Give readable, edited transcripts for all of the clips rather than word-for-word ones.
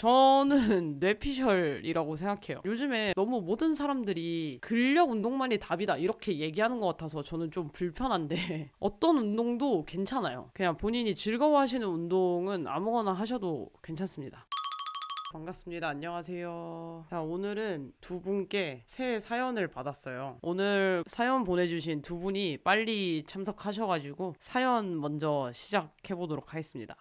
저는 뇌피셜이라고 생각해요. 요즘에 너무 모든 사람들이 근력 운동만이 답이다 이렇게 얘기하는 것 같아서 저는 좀 불편한데 어떤 운동도 괜찮아요. 그냥 본인이 즐거워하시는 운동은 아무거나 하셔도 괜찮습니다. 반갑습니다. 안녕하세요. 자, 오늘은 두 분께 새 사연을 받았어요. 오늘 사연 보내주신 두 분이 빨리 참석하셔가지고 사연 먼저 시작해보도록 하겠습니다.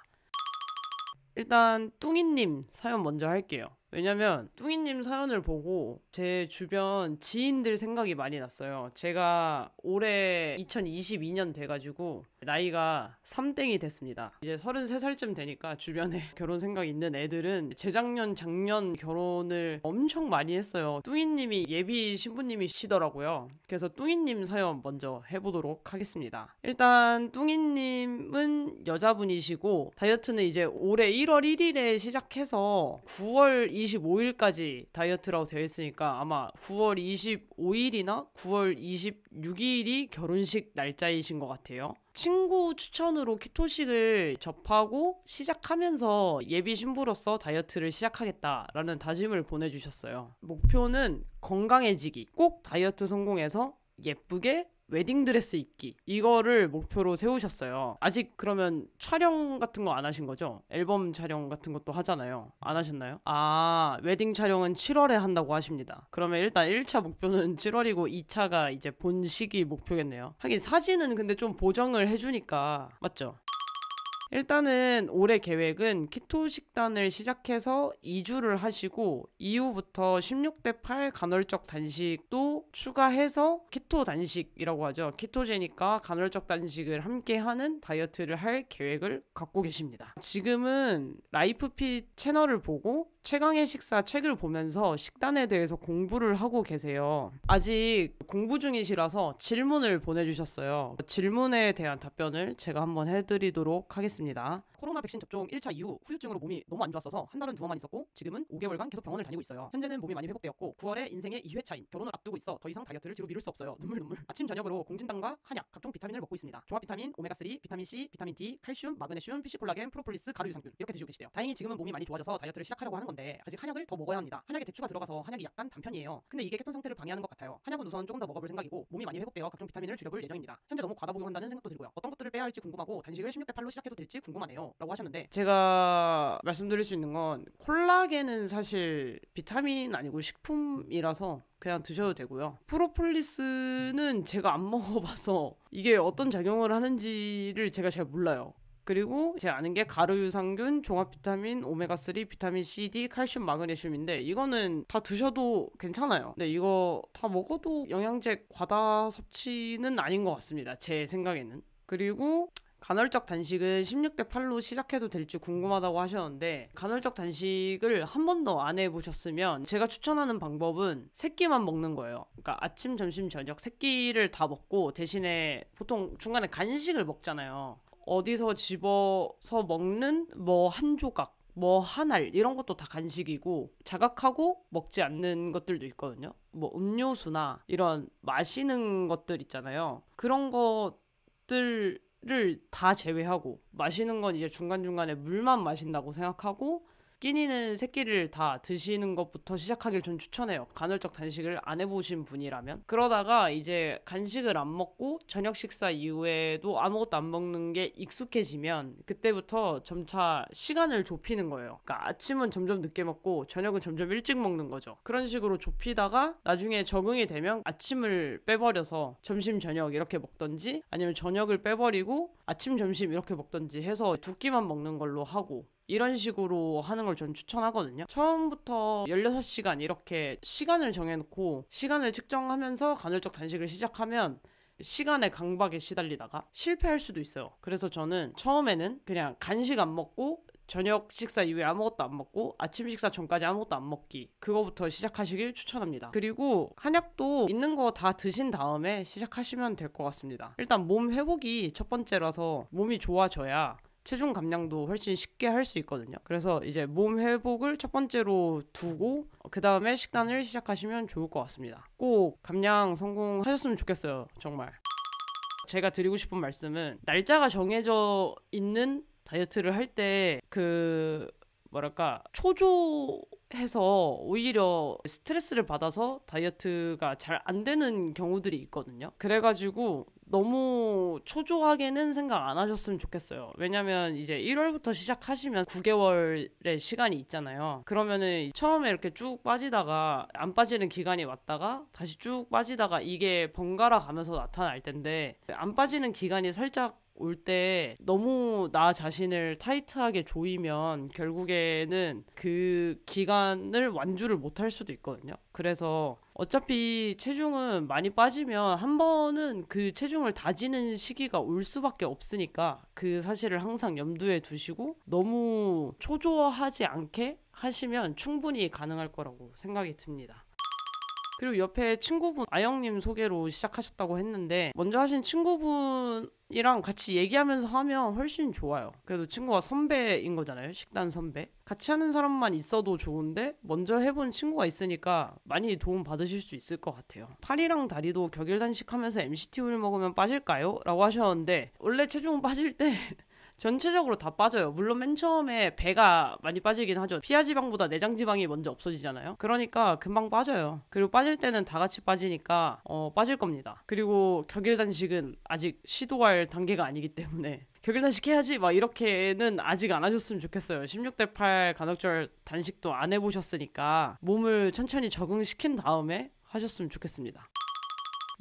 일단 뚱이님 사연 먼저 할게요. 왜냐면 뚱이님 사연을 보고 제 주변 지인들 생각이 많이 났어요. 제가 올해 2022년 돼가지고 나이가 3땡이 됐습니다. 이제 33살쯤 되니까 주변에 결혼 생각 있는 애들은 재작년 작년 결혼을 엄청 많이 했어요. 뚱이님이 예비 신부님이시더라고요. 그래서 뚱이님 사연 먼저 해보도록 하겠습니다. 일단 뚱이님은 여자분이시고 다이어트는 이제 올해 1월 1일에 시작해서 9월 25일까지 다이어트라고 되어 있으니까 아마 9월 25일이나 9월 26일이 결혼식 날짜이신 것 같아요. 친구 추천으로 키토식을 접하고 시작하면서 예비 신부로서 다이어트를 시작하겠다라는 다짐을 보내주셨어요. 목표는 건강해지기, 꼭 다이어트 성공해서 예쁘게 웨딩드레스 입기, 이거를 목표로 세우셨어요. 아직 그러면 촬영 같은 거 안 하신 거죠? 앨범 촬영 같은 것도 하잖아요. 안 하셨나요? 아, 웨딩 촬영은 7월에 한다고 하십니다. 그러면 일단 1차 목표는 7월이고 2차가 이제 본식이 목표겠네요. 하긴 사진은 근데 좀 보정을 해주니까 맞죠? 일단은 올해 계획은 키토 식단을 시작해서 2주를 하시고 이후부터 16대 8 간헐적 단식도 추가해서 키토 단식이라고 하죠. 키토제니까 간헐적 단식을 함께 하는 다이어트를 할 계획을 갖고 계십니다. 지금은 라이프핏 채널을 보고 최강의 식사 책을 보면서 식단에 대해서 공부를 하고 계세요. 아직 공부 중이시라서 질문을 보내주셨어요. 질문에 대한 답변을 제가 한번 해드리도록 하겠습니다. 코로나 백신 접종 1차 이후 후유증으로 몸이 너무 안 좋았어서 한 달은 누워만 있었고 지금은 5개월간 계속 병원을 다니고 있어요. 현재는 몸이 많이 회복되었고 9월에 인생의 2회차인 결혼을 앞두고 있어 더 이상 다이어트를 뒤로 미룰 수 없어요. 눈물. 아침 저녁으로 공진당과 한약, 각종 비타민을 먹고 있습니다. 조합 비타민, 오메가3, 비타민C, 비타민 D, 칼슘, 마그네슘, 피시콜라겐, 프로폴리스, 가루 유산균 이렇게 드시고 계시대요. 다행히 지금은 몸이 많이 좋아져서 다이어트를 시작하려고 하는 건데 아직 한약을 더 먹어야 합니다. 한약에 대추가 들어가서 한약이 약간 단편이에요. 근데 이게 케톤 상태를 방해하는 것 같아요. 한약은 우선 조금 더 먹어볼 생각이고 몸이 많이 회복되어 각종 비타민을 줄여볼 예정입니다. 현재 너무 과다 복용한다는 생각도 들고요. 어떤 것들을 빼야 할지 궁금하고 단식을 16대 8로 시작해도 될지 궁금하네요 라고 하셨는데, 제가 말씀드릴 수 있는 건 콜라겐은 사실 비타민 아니고 식품이라서 그냥 드셔도 되고요. 프로폴리스는 제가 안 먹어봐서 이게 어떤 작용을 하는지를 제가 잘 몰라요. 그리고 제가 아는 게 가루 유산균, 종합 비타민, 오메가3, 비타민 C, D, 칼슘, 마그네슘인데 이거는 다 드셔도 괜찮아요. 근데 이거 다 먹어도 영양제 과다 섭취는 아닌 것 같습니다. 제 생각에는. 그리고 간헐적 단식은 16대 8로 시작해도 될지 궁금하다고 하셨는데, 간헐적 단식을 한 번도 안 해보셨으면 제가 추천하는 방법은 세 끼만 먹는 거예요. 그러니까 아침, 점심, 저녁 세 끼를 다 먹고 대신에 보통 중간에 간식을 먹잖아요. 어디서 집어서 먹는 뭐 한 조각, 뭐 한 알 이런 것도 다 간식이고, 자각하고 먹지 않는 것들도 있거든요. 뭐 음료수나 이런 마시는 것들 있잖아요. 그런 것들을 다 제외하고, 마시는 건 이제 중간중간에 물만 마신다고 생각하고 끼니는 새끼를 다 드시는 것부터 시작하길 전 추천해요. 간헐적 단식을 안 해보신 분이라면. 그러다가 이제 간식을 안 먹고 저녁 식사 이후에도 아무것도 안 먹는 게 익숙해지면 그때부터 점차 시간을 좁히는 거예요. 그러니까 아침은 점점 늦게 먹고 저녁은 점점 일찍 먹는 거죠. 그런 식으로 좁히다가 나중에 적응이 되면 아침을 빼버려서 점심 저녁 이렇게 먹던지, 아니면 저녁을 빼버리고 아침 점심 이렇게 먹던지 해서 두 끼만 먹는 걸로 하고, 이런 식으로 하는 걸 전 추천하거든요. 처음부터 16시간 이렇게 시간을 정해놓고 시간을 측정하면서 간헐적 단식을 시작하면 시간의 강박에 시달리다가 실패할 수도 있어요. 그래서 저는 처음에는 그냥 간식 안 먹고 저녁 식사 이후에 아무것도 안 먹고 아침 식사 전까지 아무것도 안 먹기, 그거부터 시작하시길 추천합니다. 그리고 한약도 있는 거 다 드신 다음에 시작하시면 될 것 같습니다. 일단 몸 회복이 첫 번째라서 몸이 좋아져야 체중 감량도 훨씬 쉽게 할 수 있거든요. 그래서 이제 몸 회복을 첫 번째로 두고 그 다음에 식단을 시작하시면 좋을 것 같습니다. 꼭 감량 성공하셨으면 좋겠어요. 정말. 제가 드리고 싶은 말씀은 날짜가 정해져 있는 다이어트를 할 때 뭐랄까 초조해서 오히려 스트레스를 받아서 다이어트가 잘 안 되는 경우들이 있거든요. 그래가지고 너무 초조하게는 생각 안 하셨으면 좋겠어요. 왜냐면 이제 1월부터 시작하시면 9개월의 시간이 있잖아요. 그러면은 처음에 이렇게 쭉 빠지다가 안 빠지는 기간이 왔다가 다시 쭉 빠지다가 이게 번갈아 가면서 나타날 텐데, 안 빠지는 기간이 살짝 올 때 너무 나 자신을 타이트하게 조이면 결국에는 그 기간을 완주를 못할 수도 있거든요. 그래서 어차피 체중은 많이 빠지면 한 번은 그 체중을 다지는 시기가 올 수밖에 없으니까 그 사실을 항상 염두에 두시고 너무 초조하지 않게 하시면 충분히 가능할 거라고 생각이 듭니다. 그리고 옆에 친구분 아영님 소개로 시작하셨다고 했는데, 먼저 하신 친구분이랑 같이 얘기하면서 하면 훨씬 좋아요. 그래도 친구가 선배인 거잖아요. 식단 선배. 같이 하는 사람만 있어도 좋은데 먼저 해본 친구가 있으니까 많이 도움 받으실 수 있을 것 같아요. 팔이랑 다리도 격일단식 하면서 MCT 오일 먹으면 빠질까요? 라고 하셨는데, 원래 체중 빠질 때 전체적으로 다 빠져요. 물론 맨 처음에 배가 많이 빠지긴 하죠. 피하지방보다 내장지방이 먼저 없어지잖아요. 그러니까 금방 빠져요. 그리고 빠질 때는 다 같이 빠지니까 빠질 겁니다. 그리고 격일단식은 아직 시도할 단계가 아니기 때문에 격일단식 해야지 막 이렇게는 아직 안 하셨으면 좋겠어요. 16대8 간헐적 단식도 안 해보셨으니까 몸을 천천히 적응시킨 다음에 하셨으면 좋겠습니다.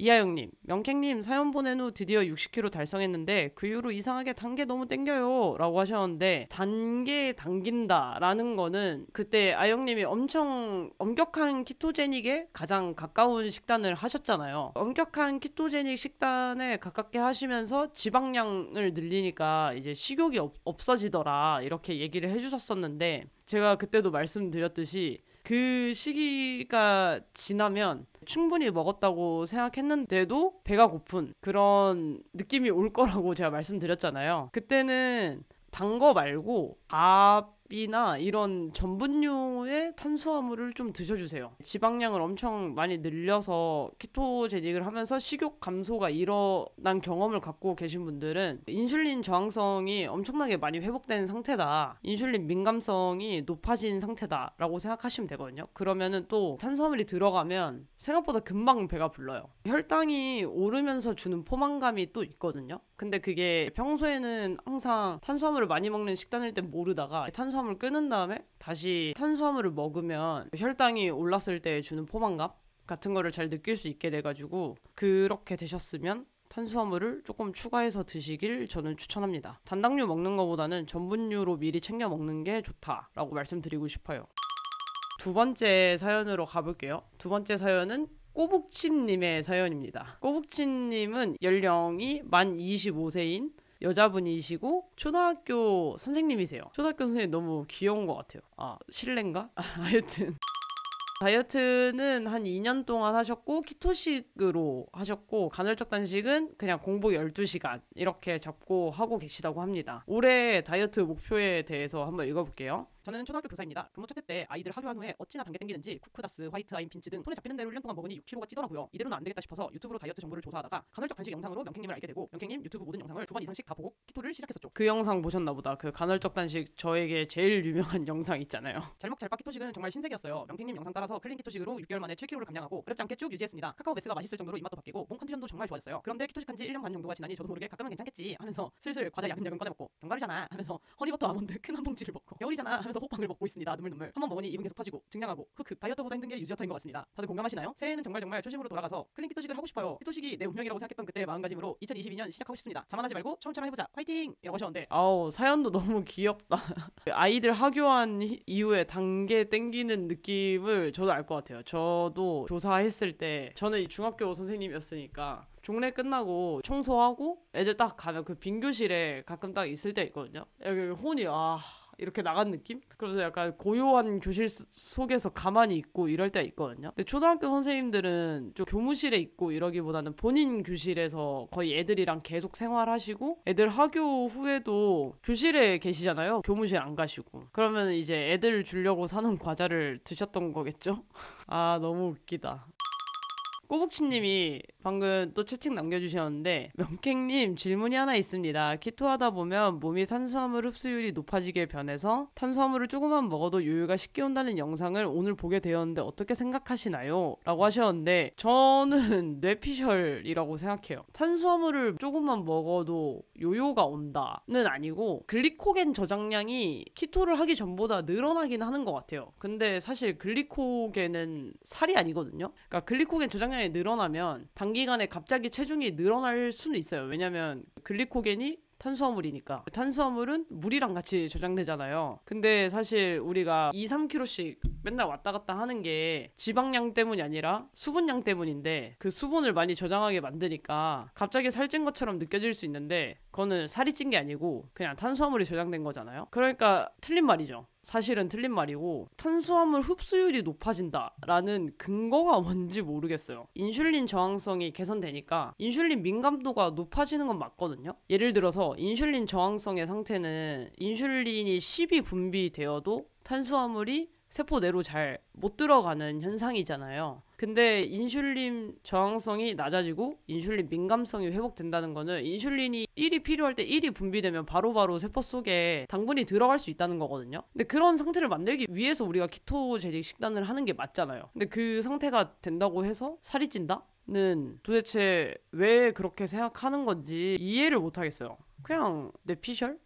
이하영님, 명캥님 사연 보낸 후 드디어 60kg 달성했는데 그 이후로 이상하게 단 게 너무 땡겨요 라고 하셨는데, 단계 당긴다 라는 거는 그때 아영님이 엄청 엄격한 키토제닉에 가장 가까운 식단을 하셨잖아요. 엄격한 키토제닉 식단에 가깝게 하시면서 지방량을 늘리니까 이제 식욕이 없어지더라 이렇게 얘기를 해주셨었는데, 제가 그때도 말씀드렸듯이 그 시기가 지나면 충분히 먹었다고 생각했는데도 배가 고픈 그런 느낌이 올 거라고 제가 말씀드렸잖아요. 그때는 단 거 말고 밥이나 이런 전분류의 탄수화물을 좀 드셔주세요. 지방량을 엄청 많이 늘려서 키토제닉을 하면서 식욕 감소가 일어난 경험을 갖고 계신 분들은 인슐린 저항성이 엄청나게 많이 회복된 상태다, 인슐린 민감성이 높아진 상태다 라고 생각하시면 되거든요. 그러면은 또 탄수화물이 들어가면 생각보다 금방 배가 불러요. 혈당이 오르면서 주는 포만감이 또 있거든요. 근데 그게 평소에는 항상 탄수화물을 많이 먹는 식단일 때 모르다가 탄수화물 끊은 다음에 다시 탄수화물을 먹으면 혈당이 올랐을 때 주는 포만감 같은 거를 잘 느낄 수 있게 돼가지고, 그렇게 되셨으면 탄수화물을 조금 추가해서 드시길 저는 추천합니다. 단당류 먹는 것보다는 전분류로 미리 챙겨 먹는 게 좋다라고 말씀드리고 싶어요. 두 번째 사연으로 가볼게요. 두 번째 사연은 꼬북침님의 사연입니다. 꼬북침님은 연령이 만 25세인 여자분이시고 초등학교 선생님이세요. 초등학교 선생님 너무 귀여운 것 같아요. 실례인가? 하여튼 다이어트는 한 2년 동안 하셨고 키토식으로 하셨고 간헐적 단식은 그냥 공복 12시간 이렇게 잡고 하고 계시다고 합니다. 올해 다이어트 목표에 대해서 한번 읽어볼게요. 저는 초등학교 교사입니다. 근무 첫 해 때 아이들 하교한 후에 어찌나 단계 땡기는지 쿠크다스, 화이트 아임, 빈츠 등 손에 잡히는 대로 1년 동안 먹으니 6kg가 찌더라고요. 이대로는 안 되겠다 싶어서 유튜브로 다이어트 정보를 조사하다가 간헐적 단식 영상으로 명캥님을 알게 되고, 명캥님 유튜브 모든 영상을 2번 이상씩 다 보고 키토를 시작했었죠. 그 영상 보셨나 보다. 그 간헐적 단식 저에게 제일 유명한 영상 있잖아요. 잘 먹 잘 빠 키토식은 정말 신세계였어요. 명캥님 영상 따라서 클린 키토식으로 6개월 만에 7kg를 감량하고 어렵지 않게 쭉 유지했습니다. 카카오 베스가 맛있을 정도로 입맛도 바뀌고 몸 컨디션도 정말 좋아졌어요. 그런데 키토식한 지 1년 반 정도가 지나니 저도 모르게 가끔은 괜찮겠지 하면서 슬슬 과자 야금야금 꺼내 먹고, 견과류잖아 하면서 허니버터 아몬드 큰 한 봉지를 먹고, 겨울이잖아 하면서 호빵을 먹고 있습니다. 눈물. 한번 먹으니 입은 계속 터지고 증량하고, 다이어트보다 힘든 게 유지어터인 것 같습니다. 다들 공감하시나요? 새해에는 정말 초심으로 돌아가서 클린 키토식을 하고 싶어요. 키토식이 내 운명이라고 생각했던 그때의 마음가짐으로 2022년 시작하고 싶습니다. 자만하지 말고 처음처럼 해보자. 화이팅! 이라고 하셨는데, 사연도 너무 귀엽다. 아이들 하교한 이후에 단계 땡기는 느낌을 저도 알 것 같아요. 저도 교사했을 때, 저는 중학교 선생님이었으니까 종례 끝나고 청소하고 애들 딱 가면 그 빈 교실에 가끔 딱 있을 때 있거든요. 여기 혼이 이렇게 나간 느낌? 그래서 약간 고요한 교실 속에서 가만히 있고 이럴 때가 있거든요. 근데 초등학교 선생님들은 좀 교무실에 있고 이러기보다는 본인 교실에서 거의 애들이랑 계속 생활하시고, 애들 하교 후에도 교실에 계시잖아요. 교무실 안 가시고. 그러면 이제 애들 주려고 사는 과자를 드셨던 거겠죠? 너무 웃기다. 꼬북치님이 방금 또 채팅 남겨주셨는데, 명객님 질문이 하나 있습니다. 키토하다 보면 몸이 탄수화물 흡수율이 높아지게 변해서 탄수화물을 조금만 먹어도 요요가 쉽게 온다는 영상을 오늘 보게 되었는데 어떻게 생각하시나요? 라고 하셨는데, 저는 뇌피셜이라고 생각해요. 탄수화물을 조금만 먹어도 요요가 온다는 아니고, 글리코겐 저장량이 키토를 하기 전보다 늘어나긴 하는 것 같아요. 근데 사실 글리코겐은 살이 아니거든요. 그러니까 글리코겐 저장량이 늘어나면 단기간에 갑자기 체중이 늘어날 수는 있어요. 왜냐면 글리코겐이 탄수화물이니까. 탄수화물은 물이랑 같이 저장되잖아요. 근데 사실 우리가 2, 3kg씩 맨날 왔다 갔다 하는 게 지방량 때문이 아니라 수분량 때문인데, 그 수분을 많이 저장하게 만드니까 갑자기 살찐 것처럼 느껴질 수 있는데, 그거는 살이 찐 게 아니고 그냥 탄수화물이 저장된 거잖아요. 그러니까 틀린 말이죠. 사실은 틀린 말이고, 탄수화물 흡수율이 높아진다라는 근거가 뭔지 모르겠어요. 인슐린 저항성이 개선되니까 인슐린 민감도가 높아지는 건 맞거든요. 예를 들어서 인슐린 저항성의 상태는 인슐린이 10이 분비되어도 탄수화물이 세포 내로 잘 못 들어가는 현상이잖아요. 근데 인슐린 저항성이 낮아지고 인슐린 민감성이 회복된다는 거는 인슐린이 1이 필요할 때 1이 분비되면 바로바로 세포 속에 당분이 들어갈 수 있다는 거거든요. 근데 그런 상태를 만들기 위해서 우리가 키토제닉 식단을 하는 게 맞잖아요. 근데 그 상태가 된다고 해서 살이 찐다? 는 도대체 왜 그렇게 생각하는 건지 이해를 못 하겠어요. 그냥 뇌피셜?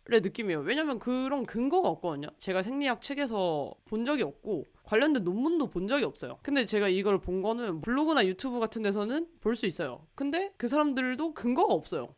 의 느낌이에요. 왜냐면 그런 근거가 없거든요. 제가 생리학 책에서 본 적이 없고 관련된 논문도 본 적이 없어요. 근데 제가 이걸 본 거는 블로그나 유튜브 같은 데서는 볼 수 있어요. 근데 그 사람들도 근거가 없어요.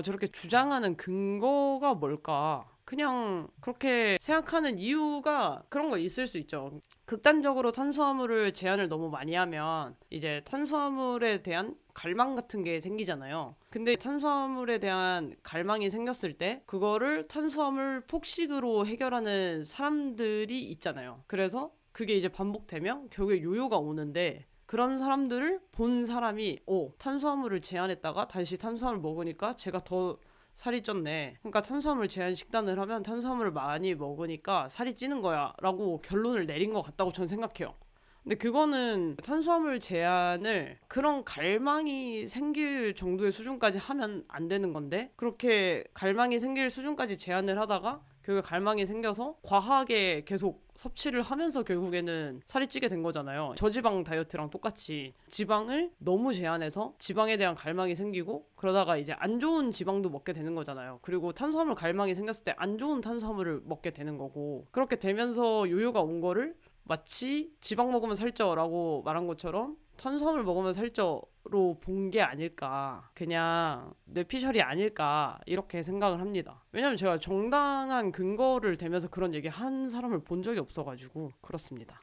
저렇게 주장하는 근거가 뭘까? 그냥 그렇게 생각하는 이유가 그런 거 있을 수 있죠. 극단적으로 탄수화물을 제한을 너무 많이 하면 이제 탄수화물에 대한 갈망 같은 게 생기잖아요. 근데 탄수화물에 대한 갈망이 생겼을 때 그거를 탄수화물 폭식으로 해결하는 사람들이 있잖아요. 그래서 그게 이제 반복되면 결국에 요요가 오는데, 그런 사람들을 본 사람이 탄수화물을 제한했다가 다시 탄수화물 먹으니까 제가 더 살이 쪘네. 그러니까 탄수화물 제한 식단을 하면 탄수화물을 많이 먹으니까 살이 찌는 거야 라고 결론을 내린 것 같다고 저는 생각해요. 근데 그거는 탄수화물 제한을 그런 갈망이 생길 정도의 수준까지 하면 안 되는 건데, 그렇게 갈망이 생길 수준까지 제한을 하다가 결국에 갈망이 생겨서 과하게 계속 섭취를 하면서 결국에는 살이 찌게 된 거잖아요. 저지방 다이어트랑 똑같이 지방을 너무 제한해서 지방에 대한 갈망이 생기고, 그러다가 이제 안 좋은 지방도 먹게 되는 거잖아요. 그리고 탄수화물 갈망이 생겼을 때 안 좋은 탄수화물을 먹게 되는 거고, 그렇게 되면서 요요가 온 거를 마치 지방 먹으면 살쪄라고 말한 것처럼 탄수화물 먹으면 살쪄로 본 게 아닐까, 그냥 뇌피셜이 아닐까 이렇게 생각을 합니다. 왜냐면 제가 정당한 근거를 대면서 그런 얘기 한 사람을 본 적이 없어가지고 그렇습니다.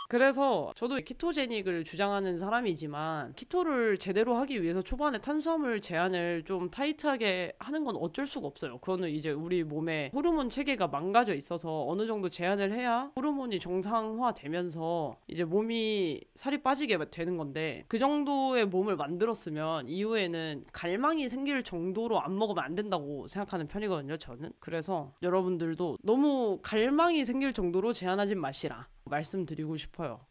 그래서 저도 키토제닉을 주장하는 사람이지만, 키토를 제대로 하기 위해서 초반에 탄수화물 제한을 좀 타이트하게 하는 건 어쩔 수가 없어요. 그거는 이제 우리 몸의 호르몬 체계가 망가져 있어서 어느 정도 제한을 해야 호르몬이 정상화되면서 이제 몸이 살이 빠지게 되는 건데, 그 정도의 몸을 만들었으면 이후에는 갈망이 생길 정도로 안 먹으면 안 된다고 생각하는 편이거든요, 저는. 그래서 여러분들도 너무 갈망이 생길 정도로 제한하지 마시라 말씀드리고 싶어요.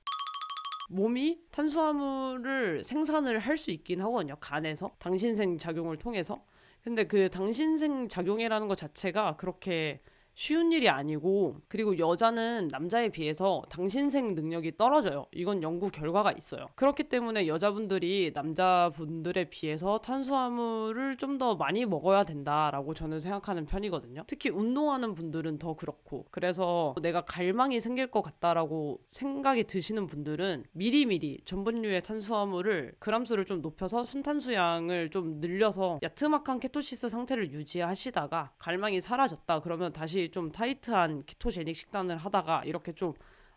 몸이 탄수화물을 생산을 할 수 있긴 하거든요, 간에서. 당신생 작용을 통해서. 근데 그 당신생 작용이라는 것 자체가 그렇게 쉬운 일이 아니고, 그리고 여자는 남자에 비해서 당신생 능력이 떨어져요. 이건 연구 결과가 있어요. 그렇기 때문에 여자분들이 남자분들에 비해서 탄수화물을 좀 더 많이 먹어야 된다라고 저는 생각하는 편이거든요. 특히 운동하는 분들은 더 그렇고. 그래서 내가 갈망이 생길 것 같다라고 생각이 드시는 분들은 미리미리 전분류의 탄수화물을 그람수를 좀 높여서 순탄수양을 좀 늘려서 야트막한 케토시스 상태를 유지하시다가 갈망이 사라졌다 그러면 다시 좀 타이트한 키토제닉 식단을 하다가 이렇게 좀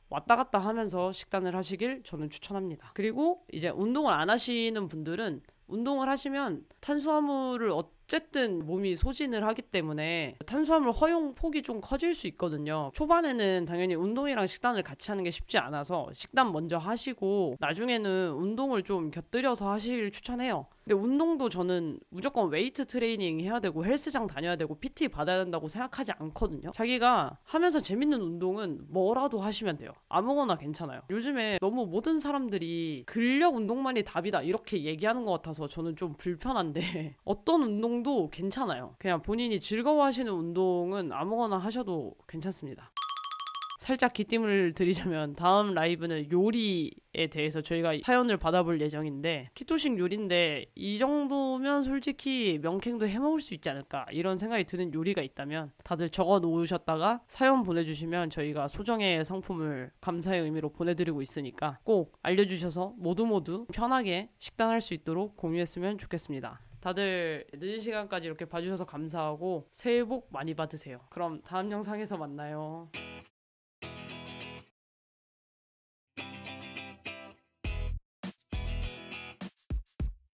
왔다 갔다 하면서 식단을 하시길 저는 추천합니다. 그리고 이제 운동을 안 하시는 분들은 운동을 하시면 탄수화물을 어쨌든 몸이 소진을 하기 때문에 탄수화물 허용 폭이 좀 커질 수 있거든요. 초반에는 당연히 운동이랑 식단을 같이 하는 게 쉽지 않아서 식단 먼저 하시고 나중에는 운동을 좀 곁들여서 하시길 추천해요. 근데 운동도 저는 무조건 웨이트 트레이닝 해야 되고 헬스장 다녀야 되고 PT 받아야 된다고 생각하지 않거든요. 자기가 하면서 재밌는 운동은 뭐라도 하시면 돼요. 아무거나 괜찮아요. 요즘에 너무 모든 사람들이 근력 운동만이 답이다 이렇게 얘기하는 것 같아서 저는 좀 불편한데 어떤 운동도 괜찮아요. 그냥 본인이 즐거워하시는 운동은 아무거나 하셔도 괜찮습니다. 살짝 귀띔을 드리자면 다음 라이브는 요리에 대해서 저희가 사연을 받아볼 예정인데, 키토식 요리인데 이 정도면 솔직히 명쾌행도 해먹을 수 있지 않을까 이런 생각이 드는 요리가 있다면 다들 적어 놓으셨다가 사연 보내주시면 저희가 소정의 상품을 감사의 의미로 보내드리고 있으니까 꼭 알려주셔서 모두 편하게 식단할 수 있도록 공유했으면 좋겠습니다. 다들 늦은 시간까지 이렇게 봐주셔서 감사하고 새해 복 많이 받으세요. 그럼 다음 영상에서 만나요.